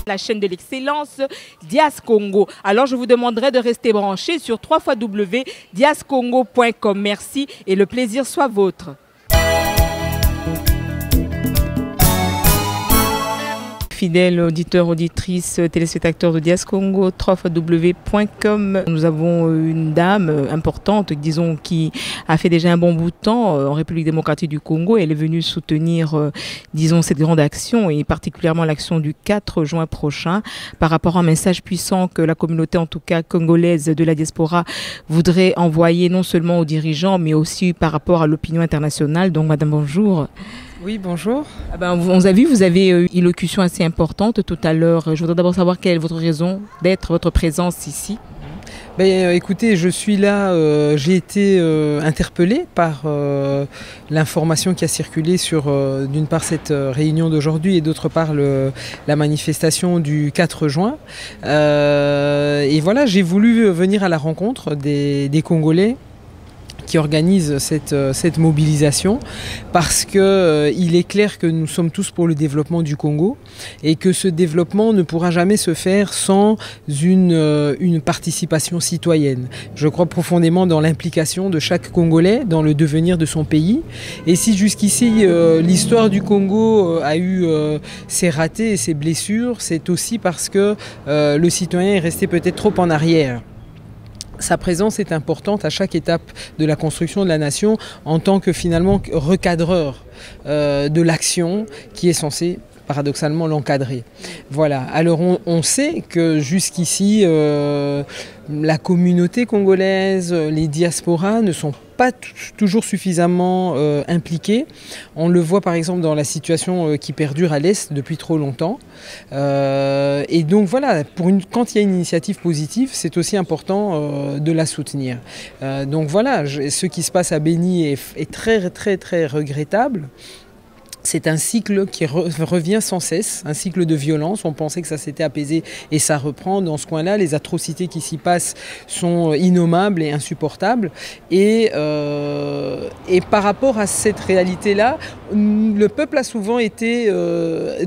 La chaîne de l'excellence Dias Congo. Alors je vous demanderai de rester branchés sur www.diascongo.com. Merci et le plaisir soit vôtre. Fidèles auditeurs, auditrices, téléspectateurs de Dias Congo, www.com. Nous avons une dame importante, disons, qui a fait déjà un bon bout de temps en République démocratique du Congo. Elle est venue soutenir, disons, cette grande action et particulièrement l'action du 4 juin prochain par rapport à un message puissant que la communauté, en tout cas congolaise de la diaspora, voudrait envoyer non seulement aux dirigeants, mais aussi par rapport à l'opinion internationale. Donc, madame, bonjour. Oui, bonjour. On a vu, vous avez une élocution assez importante tout à l'heure. Je voudrais d'abord savoir quelle est votre raison d'être, votre présence ici. Écoutez, je suis là, j'ai été interpellé par l'information qui a circulé sur d'une part cette réunion d'aujourd'hui et d'autre part la manifestation du 4 juin. Et voilà, j'ai voulu venir à la rencontre des Congolais qui organise cette mobilisation parce qu'il est clair que nous sommes tous pour le développement du Congo et que ce développement ne pourra jamais se faire sans une participation citoyenne. Je crois profondément dans l'implication de chaque Congolais dans le devenir de son pays et si jusqu'ici l'histoire du Congo a eu ses ratés et ses blessures, c'est aussi parce que le citoyen est resté peut-être trop en arrière. Sa présence est importante à chaque étape de la construction de la nation en tant que finalement recadreur de l'action qui est censée paradoxalement l'encadrer. Voilà. Alors on sait que jusqu'ici la communauté congolaise, les diasporas ne sont pas toujours suffisamment impliqués. On le voit par exemple dans la situation qui perdure à l'Est depuis trop longtemps. Et donc voilà, quand il y a une initiative positive, c'est aussi important de la soutenir. Donc voilà, ce qui se passe à Béni est très très très regrettable. C'est un cycle qui revient sans cesse, un cycle de violence. On pensait que ça s'était apaisé et ça reprend dans ce coin-là. Les atrocités qui s'y passent sont innommables et insupportables. Et par rapport à cette réalité-là, le peuple a souvent été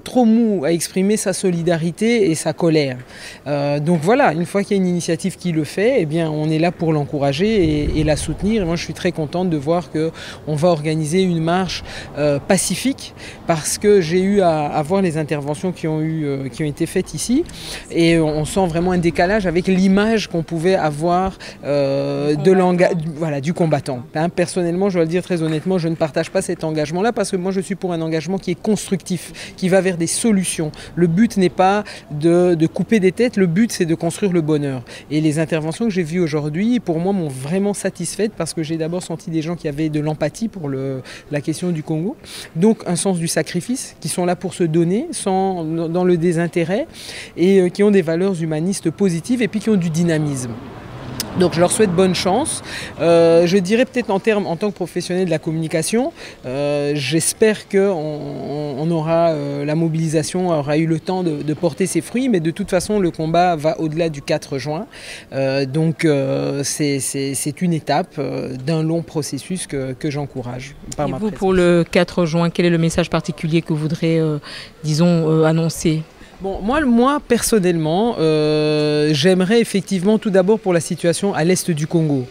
trop mou à exprimer sa solidarité et sa colère. Donc voilà, une fois qu'il y a une initiative qui le fait, eh bien, on est là pour l'encourager et la soutenir. Et moi, je suis très contente de voir qu'on va organiser une marche pacifique parce que j'ai eu à voir les interventions qui ont été faites ici et on sent vraiment un décalage avec l'image qu'on pouvait avoir du combattant. Personnellement, je dois le dire très honnêtement, je ne partage pas cet engagement-là parce que moi je suis pour un engagement qui est constructif, qui va vers des solutions. Le but n'est pas de couper des têtes, le but c'est de construire le bonheur. Et les interventions que j'ai vues aujourd'hui, pour moi, m'ont vraiment satisfaite parce que j'ai d'abord senti des gens qui avaient de l'empathie pour la question du Congo. Donc un sens du sacrifice, qui sont là pour se donner dans le désintérêt et qui ont des valeurs humanistes positives et puis qui ont du dynamisme. Donc je leur souhaite bonne chance. Je dirais peut-être en tant que professionnel de la communication, j'espère que la mobilisation aura eu le temps de porter ses fruits, mais de toute façon le combat va au-delà du 4 juin. Donc c'est une étape d'un long processus que j'encourage. Et vous, pour le 4 juin, quel est le message particulier que vous voudrez, annoncer ? Bon, moi personnellement, j'aimerais effectivement tout d'abord pour la situation à l'est du Congo.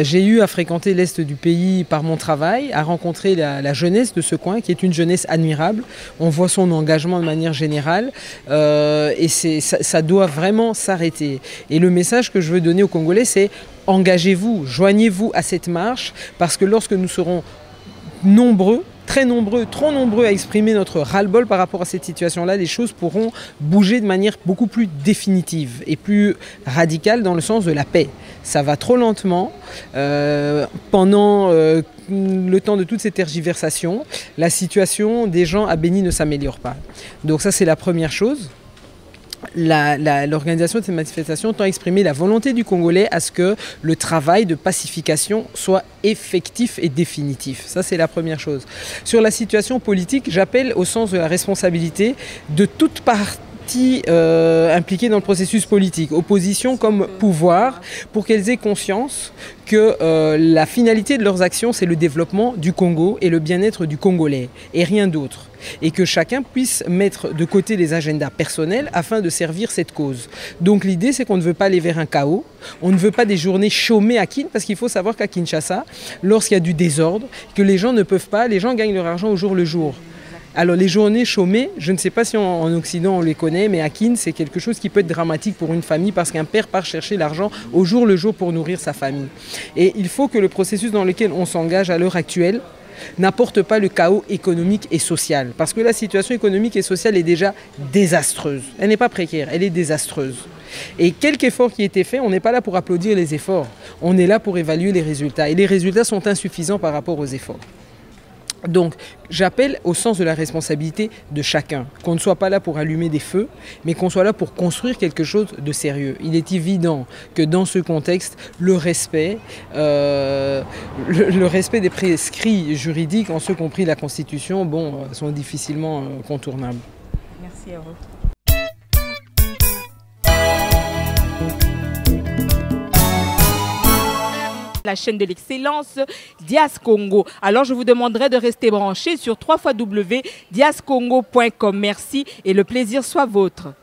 J'ai eu à fréquenter l'est du pays par mon travail, à rencontrer la jeunesse de ce coin qui est une jeunesse admirable. On voit son engagement de manière générale et ça doit vraiment s'arrêter. Et le message que je veux donner aux Congolais, c'est engagez-vous, joignez-vous à cette marche parce que lorsque nous serons nombreux, très nombreux, trop nombreux à exprimer notre ras-le-bol par rapport à cette situation-là, les choses pourront bouger de manière beaucoup plus définitive et plus radicale dans le sens de la paix. Ça va trop lentement. Pendant le temps de toutes ces tergiversations, la situation des gens à Béni ne s'améliore pas. Donc ça, c'est la première chose. L'organisation de cette manifestation tend à exprimer la volonté du Congolais à ce que le travail de pacification soit effectif et définitif. Ça, c'est la première chose. Sur la situation politique, j'appelle au sens de la responsabilité de toute partie parties impliquées dans le processus politique, opposition comme pouvoir, pour qu'elles aient conscience que la finalité de leurs actions, c'est le développement du Congo et le bien-être du Congolais, et rien d'autre. Et que chacun puisse mettre de côté les agendas personnels afin de servir cette cause. Donc l'idée, c'est qu'on ne veut pas aller vers un chaos, on ne veut pas des journées chômées à Kinshasa, parce qu'il faut savoir qu'à Kinshasa, lorsqu'il y a du désordre, que les gens ne peuvent pas, les gens gagnent leur argent au jour le jour. Alors les journées chômées, je ne sais pas si en Occident on les connaît, mais à Kinshasa, c'est quelque chose qui peut être dramatique pour une famille parce qu'un père part chercher l'argent au jour le jour pour nourrir sa famille. Et il faut que le processus dans lequel on s'engage à l'heure actuelle n'apporte pas le chaos économique et social. Parce que la situation économique et sociale est déjà désastreuse. Elle n'est pas précaire, elle est désastreuse. Et quelque effort qui a été fait, on n'est pas là pour applaudir les efforts. On est là pour évaluer les résultats. Et les résultats sont insuffisants par rapport aux efforts. Donc, j'appelle au sens de la responsabilité de chacun, qu'on ne soit pas là pour allumer des feux, mais qu'on soit là pour construire quelque chose de sérieux. Il est évident que dans ce contexte, le respect des prescrits juridiques, en ce compris la Constitution, sont difficilement contournables. Merci à vous. La chaîne de l'excellence Dias Congo. Alors je vous demanderai de rester branchés sur www.diascongo.com. Merci et le plaisir soit vôtre.